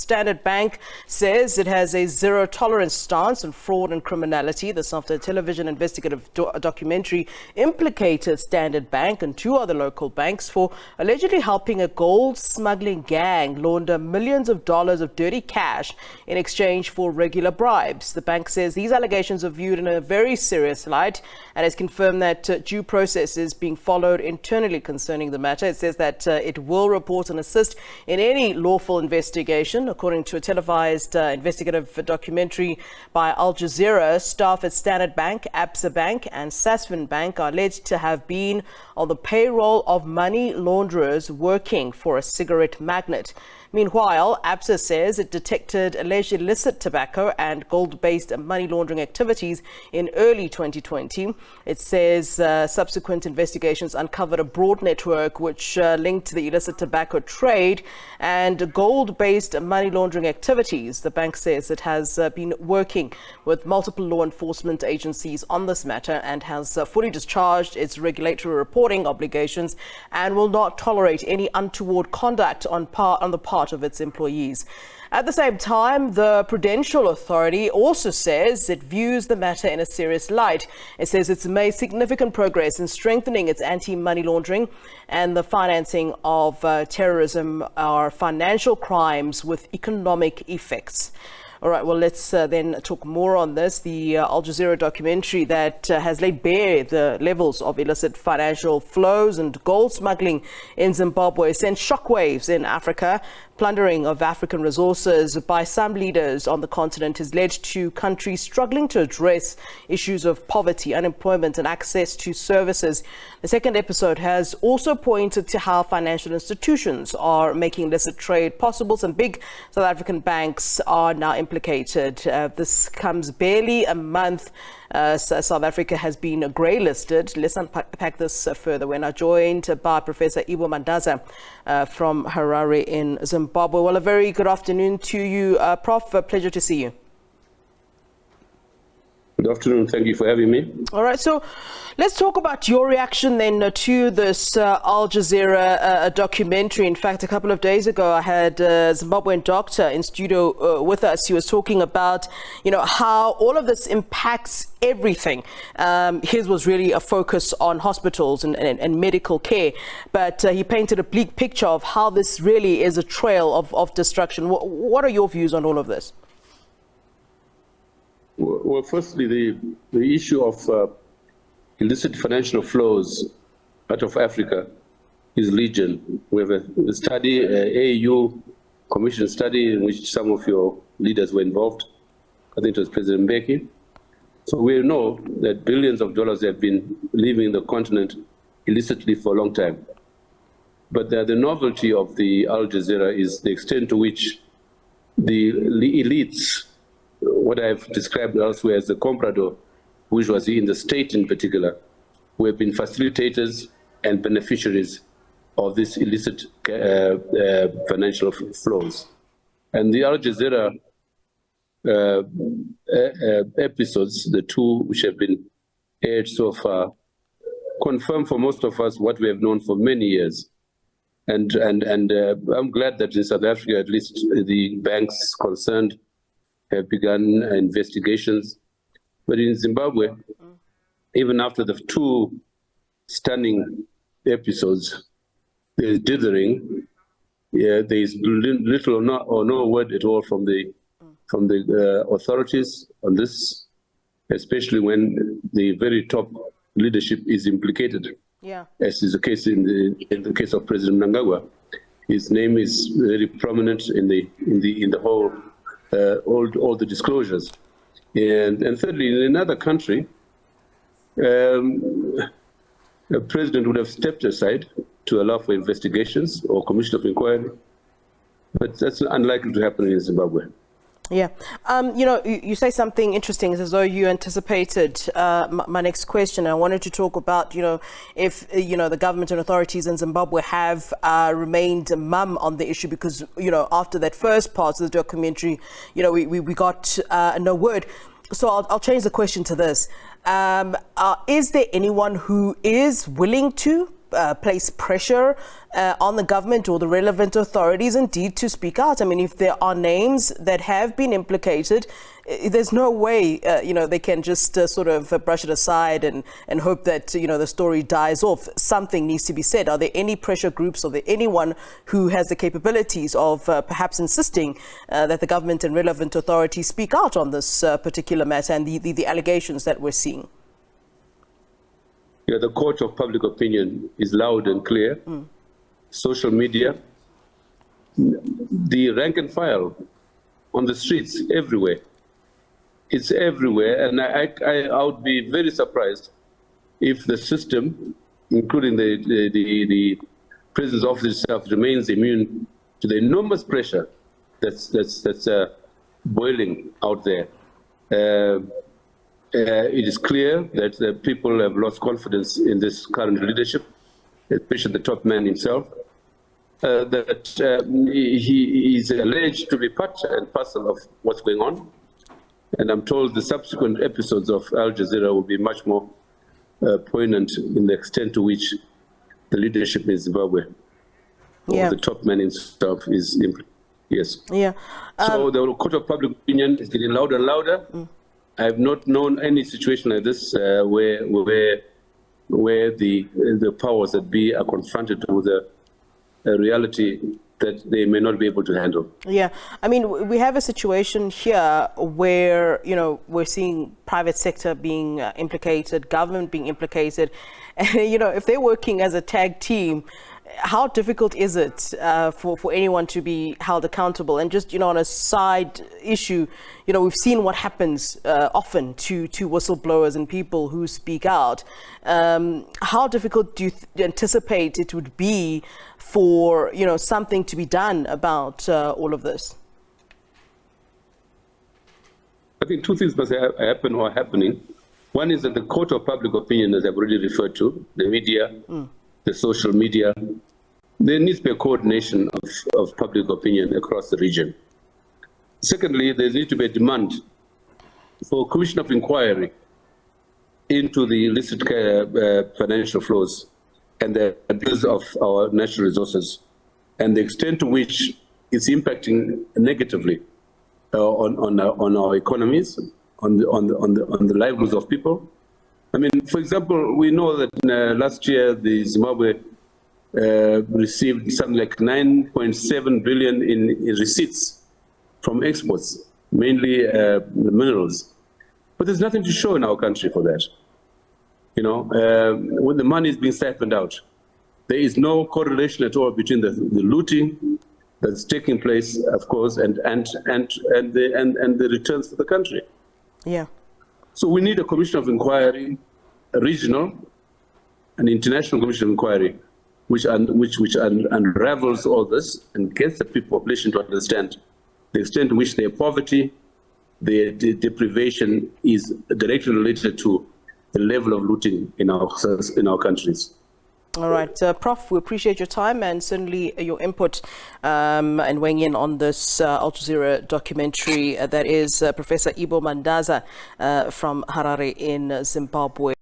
Standard Bank says it has a zero-tolerance stance on fraud and criminality. This after a television investigative documentary implicated Standard Bank and two other local banks for allegedly helping a gold smuggling gang launder millions of dollars of dirty cash in exchange for regular bribes. The bank says these allegations are viewed in a very serious light and has confirmed that due process is being followed internally concerning the matter. It says that it will report and assist in any lawful investigation. According to a televised investigative documentary by Al Jazeera, staff at Standard Bank, Absa Bank and Sasfin Bank are alleged to have been on the payroll of money launderers working for a cigarette magnate. Meanwhile, Absa says it detected alleged illicit tobacco and gold-based money laundering activities in early 2020. It says subsequent investigations uncovered a broad network which linked the illicit tobacco trade and gold-based money laundering activities. The bank says it has been working with multiple law enforcement agencies on this matter and has fully discharged its regulatory reporting obligations and will not tolerate any untoward conduct on the part of its employees. At the same time, the Prudential Authority also says it views the matter in a serious light. It says it's made significant progress in strengthening its anti-money laundering and the financing of terrorism or financial crimes with economic effects. All right, well, let's then talk more on this. The Al Jazeera documentary that has laid bare the levels of illicit financial flows and gold smuggling in Zimbabwe sent shockwaves in Africa. Plundering of African resources by some leaders on the continent has led to countries struggling to address issues of poverty, unemployment and access to services. The second episode has also pointed to how financial institutions are making illicit trade possible. Some big South African banks are now implicated. This comes barely a month South Africa has been grey-listed. Let's unpack this further. We're now joined by Professor Ibbo Mandaza from Harare in Zimbabwe. Well, a very good afternoon to you, Prof. A pleasure to see you. Good afternoon. Thank you for having me. All right. So let's talk about your reaction then to this Al Jazeera documentary. In fact, a couple of days ago, I had a Zimbabwean doctor in studio with us. He was talking about, how all of this impacts everything. His was really a focus on hospitals and medical care. But he painted a bleak picture of how this really is a trail of destruction. What are your views on all of this? Well, firstly, the issue of illicit financial flows out of Africa is legion. We have a study, AU commission study, in which some of your leaders were involved. I think it was President Mbeki. So we know that billions of dollars have been leaving the continent illicitly for a long time. But the novelty of the Al Jazeera is the extent to which the elites, what I've described elsewhere as the comprador bourgeoisie in the state in particular, who have been facilitators and beneficiaries of this illicit financial flows. And the Al Jazeera episodes, the two which have been aired so far, confirm for most of us what we have known for many years. And I'm glad that in South Africa, at least the banks concerned have begun investigations. But in Zimbabwe, even after the two stunning episodes, there's dithering. Yeah, there's little or no word at all from the authorities on this, especially when the very top leadership is implicated. Yeah. As is the case in the case of President Mnangagwa. His name is very prominent in the whole all the disclosures. And thirdly, in another country, a president would have stepped aside to allow for investigations or commission of inquiry, but that's unlikely to happen in Zimbabwe. Yeah. You say something interesting. It's as though you anticipated my next question. I wanted to talk about, if, the government and authorities in Zimbabwe have remained mum on the issue because, after that first part of the documentary, we got no word. So I'll change the question to this. Is there anyone who is willing to place pressure on the government or the relevant authorities indeed to speak out? I mean, if there are names that have been implicated, there's no way, they can just sort of brush it aside and hope that, the story dies off. Something needs to be said. Are there any pressure groups? Are there anyone who has the capabilities of perhaps insisting that the government and relevant authorities speak out on this particular matter and the allegations that we're seeing? Yeah, the court of public opinion is loud and clear. Social media, the rank and file on the streets, everywhere. It's everywhere, and I would be very surprised if the system, including the prison's office itself, remains immune to the enormous pressure that's boiling out there. It is clear that people have lost confidence in this current leadership, especially the top man himself, that he is alleged to be part and parcel of what's going on. And I'm told the subsequent episodes of Al Jazeera will be much more poignant in the extent to which the leadership in Zimbabwe, or the top man himself, is implicated. Yes. Yeah. So the court of public opinion is getting louder and louder. I have not known any situation like this where the powers that be are confronted with a reality that they may not be able to handle. Yeah, I mean, we have a situation here where, we're seeing private sector being implicated, government being implicated. And, if they're working as a tag team, how difficult is it for anyone to be held accountable? And just, on a side issue, we've seen what happens often to whistleblowers and people who speak out. How difficult do you anticipate it would be for, something to be done about all of this? I think two things must happen or are happening. One is that the court of public opinion, as I've already referred to, the media, the social media, there needs to be a coordination of public opinion across the region. Secondly, there needs to be a demand for a commission of inquiry into the illicit financial flows and the abuse of our natural resources and the extent to which it's impacting negatively on our economies, on the livelihoods of people. I mean, for example, we know that last year the Zimbabwe received something like 9.7 billion in receipts from exports, mainly minerals. But there's nothing to show in our country for that. When the money is being siphoned out, there is no correlation at all between the looting that's taking place, of course, and the returns to the country. Yeah. So we need a commission of inquiry, a regional, an international commission of inquiry, which unravels all this and gets the population to understand the extent to which their poverty, their deprivation is directly related to the level of looting in our countries. All right, Prof, we appreciate your time and certainly your input and weighing in on this Al Jazeera documentary. That is Professor Ibbo Mandaza from Harare in Zimbabwe.